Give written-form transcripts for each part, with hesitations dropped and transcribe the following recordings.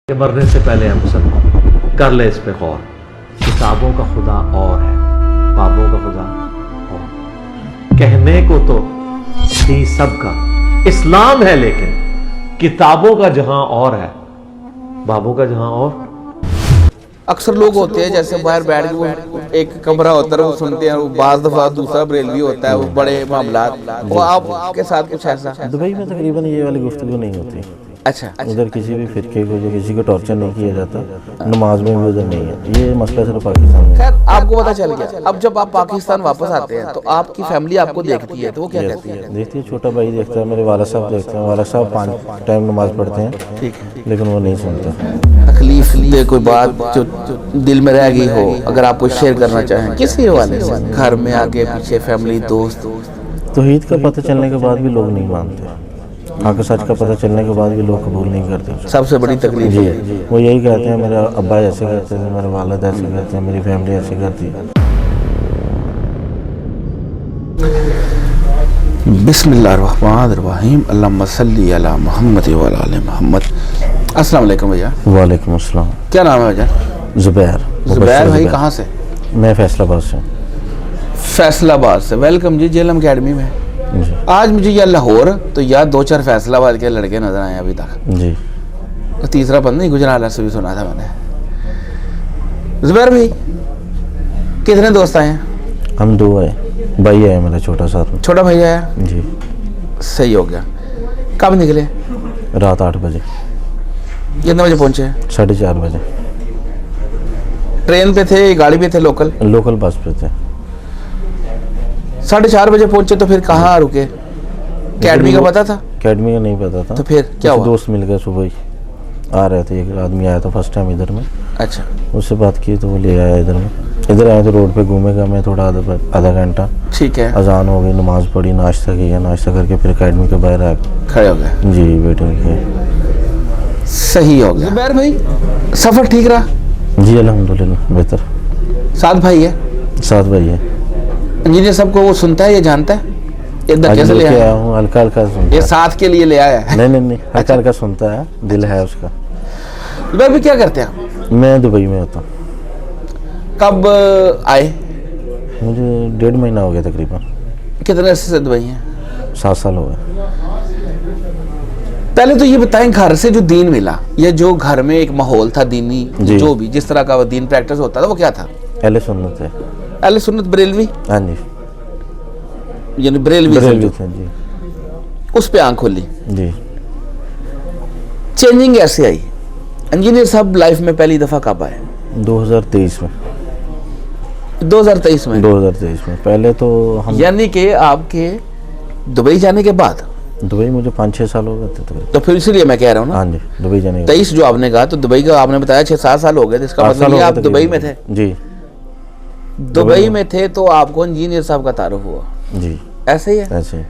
کہ مرنے سے پہلے ہم سب کر لے اس پہ غور. کتابوں کا خدا اور ہے، بابوں کا خدا اور. کہنے کو تو تھی سب کا اسلام ہے، لیکن کتابوں کا جہاں اور ہے، بابوں کا جہاں اور. اکثر لوگ ہوتے ہیں جیسے باہر بیٹھ کے وہ ایک کمرہ ہوتا ہے وہ سنتے ہیں، وہ بعض دفعہ دوسرا بریلوی ہوتا ہے، وہ بڑے معاملات. وہ آپ کے ساتھ کچھ ایسا؟ دبئی میں تقریباً یہ والی گفتگو نہیں ہوتی. اچھا، ادھر کسی بھی فرقے کو جو کسی کو ٹارچر نہیں کیا جاتا، نماز میں بھی ادھر نہیں ہے. یہ مسئلہ صرف پاکستان میں. خیر آپ کو پتہ چل گیا. اب جب آپ پاکستان واپس آتے ہیں تو آپ کی فیملی آپ کو دیکھتی ہے تو وہ کیا کہتی ہے؟ دیکھتی ہے، چھوٹا بھائی دیکھتا ہے، میرے والد صاحب دیکھتے ہیں. والد صاحب 5 ٹائم نماز پڑھتے ہیں لیکن وہ نہیں سنتے. تکلیف دے کوئی بات جو دل میں رہ گئی ہو، اگر آپ کو شیئر کرنا چاہیں کسی حوالے سے، گھر میں آگے پیچھے فیملی دوست. توحید کا پتہ چلنے کے بعد بھی لوگ نہیں مانتے، حق سچ کا پتہ چلنے کے بعد بھی لوگ قبول نہیں کرتے. سب سے بڑی تکلیف جی، ہے. وہ یہی کہتے ہیں میرا ابا ایسے کرتے تھے، میرے والد ایسے کرتے ہیں، میری فیملی ایسے کرتی ہے. بسم اللہ الرحمن الرحیم. اللہم صلی علی محمد و علی آل محمد. السلام علیکم بھیا. وعلیکم السلام. کیا نام ہے بھیا؟ زبیر. زبیر بھائی کہاں سے؟ میں فیصل آباد سے. فیصل آباد سے. ویلکم جی جیلم اکیڈمی میں. جی آج مجھے یا لاہور تو یا 2-4 فیصل آباد کے لڑکے نظر آئے ابھی تک. جی. تیسرا بند نہیں، گجرالہ سے بھی سنا تھا میں نے. زبیر بھائی کتنے دوست آئے ہیں؟ ہم 2 آئے، بھائی آیا میرا چھوٹا ساتھ میں. چھوٹا بھائی آیا؟ جی. صحیح ہو گیا. کب نکلے؟ رات 8 بجے. کتنے بجے پہنچے؟ 4:30 بجے. ٹرین پہ تھے گاڑی پہ تھے؟ لوکل بس پہ تھے. 4:30 بجے پہنچے تو پھر کہاں رکے؟ اکیڈمی کا پتا تھا؟ اکیڈمی کا نہیں پتا تھا. تو پھر کیا ہوا؟ دوست مل گئے صبح ہی آ رہے تھے. ایک آدمی آیا تھا فرسٹ ٹائم ادھر میں. اچھا. اس سے بات کی تو وہ لے آیا ادھر میں. ادھر آیا تو روڈ پہ گھومے گا میں تھوڑا آدھا گھنٹہ. ٹھیک ہے. اذان ہو گئی، نماز پڑھی، ناشتہ کیا، ناشتہ کر کے پھر اکیڈمی کے باہر آ کھڑے ہو گئے. جی ویٹنگ کی. صحیح ہو گیا. زبیر بھائی سفر ٹھیک رہا؟ جی الحمدللہ بہتر. 7 بھائی ہے؟ 7 بھائی ہے. انجینئر سب کو وہ سنتا ہے یا جانتا ہے؟ ادھر کیسے لے آیا ہوں؟ ہلکا ہلکا سنتا یہ ہے. 7 کے لیے لے آیا ہے؟ نہیں ہلکا ہلکا سنتا ہے، دل ہے اس کا. زبیر بھائی کیا کرتے ہیں؟ میں دبئی میں ہوتا ہوں. کب آئے؟ مجھے 1.5 مہینہ ہو گیا تقریباً. کتنے عرصے سے دبئی ہیں؟ 7 سال ہو گئے. پہلے تو یہ بتائیں گھر سے جو دین ملا یا جو گھر میں ایک ماحول تھا دینی، جی. جو بھی جس طرح کا دین پریکٹس ہوتا تھا وہ کیا تھا؟ اہل سنت ہے. اہل سنت بریلوی؟ ہاں جی یعنی بریلوی بریلوی تھے. جی اس پہ آنکھ کھولی. جی. چینجنگ ایسے آئی؟ انجینئر صاحب لائف میں پہلی دفعہ کب آئے؟ 2023 میں. 2023 میں؟ 2023 میں. پہلے تو ہم یعنی کہ آپ کے دبئی جانے کے بعد؟ دبئی مجھے 5-6 سال ہو گئے تھے تقریباً. تو پھر اسی لیے میں کہہ رہا ہوں نا. ہاں جی دبئی جانے کے 23 جو آپ نے کہا تو دبئی کا آپ نے بتایا 6-7 سال ہو گئے، اس کا مطلب یہ آپ دبئی میں تھے؟ جی دبئی میں تھے تو آپ کو انجینئر صاحب کا تعارف ہوا؟ جی ایسے ہی ہے؟ ایسے.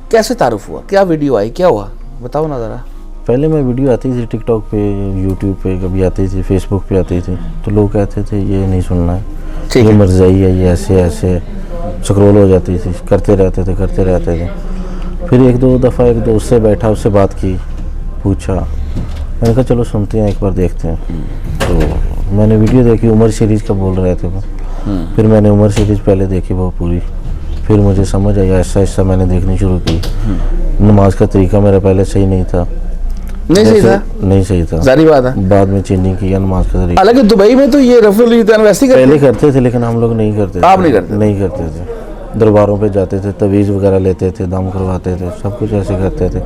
کیسے تعارف ہوا؟ کیا ویڈیو آئی؟ کیا ہوا بتاؤ نا ذرا. پہلے میں ویڈیو آتی تھی ٹک ٹاک پہ، یوٹیوب پہ کبھی آتی تھی، فیس بک پہ آتی تھی، تو لوگ کہتے تھے یہ نہیں سننا ہے، یہ مرزائی ہے، یہ ایسے سکرول ہو جاتی تھی، کرتے رہتے تھے. پھر 1-2 دفعہ ایک دوست سے بیٹھا، اس سے بات کی، پوچھا، میں نے کہا چلو سنتے ہیں ایک بار دیکھتے ہیں. تو میں نے ویڈیو دیکھی، عمر سیریز کا بول رہے تھے وہ. پھر میں نے عمر سیریز پہلے دیکھی وہ پوری. پھر مجھے سمجھ آیا، ایسا میں نے دیکھنی شروع کی. نماز کا طریقہ میرا پہلے صحیح نہیں تھا. نہیں صحیح تھا ظاہری بات ہے. بعد میں چینجنگ کیا نماز کا طریقہ. حالانکہ دبئی میں تو یہ رفع الدین ویسے پہلے کرتے تھے لیکن ہم لوگ نہیں کرتے. آپ نہیں کرتے؟ نہیں کرتے تھے. درباروں پہ جاتے تھے، تویز وغیرہ لیتے تھے، دم کرواتے تھے، سب کچھ ایسے کرتے تھے.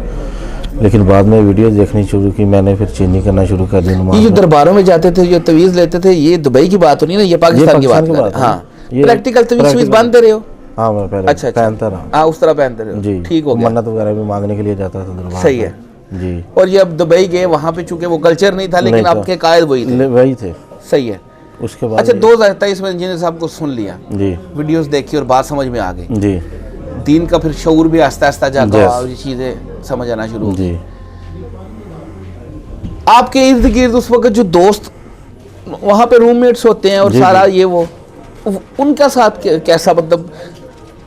لیکن بعد میں ویڈیو دیکھنی شروع کی، میں نے پھر چینجنگ کرنا شروع کر دی. یہ جو درباروں میں جاتے تھے، جو تویز لیتے تھے، یہ دبئی کی بات نہیں نا، یہ پاکستان کی بات ہے. ہاں پریکٹیکل تویز باندھتے رہے ہو؟ ہاں میں پہلے پہنتا رہا. ہاں اس طرح پہنتے رہے ہو. جی ٹھیک ہو گیا. منت وغیرہ بھی مانگنے کے لیے جاتا تھا دربار. صحیح ہے. جی. اور یہ اب دبئی گئے، وہاں پہ چونکہ وہ کلچر نہیں تھا لیکن آپ کے قائد وہی تھے. صحیح ہے. اس کے بعد اچھا 2023 میں انجینئر صاحب کو سن لیا، جی ویڈیوز دیکھی اور بات سمجھ میں آ گئی. جی. دین کا پھر شعور بھی آہستہ آہستہ جاگا، یہ چیزیں سمجھ آنا شروع ہو. جی. آپ کے ارد گرد اس وقت جو دوست وہاں پہ روم میٹس ہوتے ہیں اور سارا یہ وہ، ان کا ساتھ کیسا؟ مطلب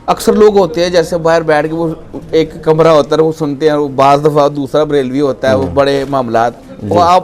اکثر لوگ ہوتے ہیں جیسے باہر بیٹھ کے وہ ایک کمرہ ہوتا ہے وہ سنتے ہیں، وہ بعض دفعہ دوسرا بریلوی ہوتا ہے، وہ بڑے معاملات. وہ آپ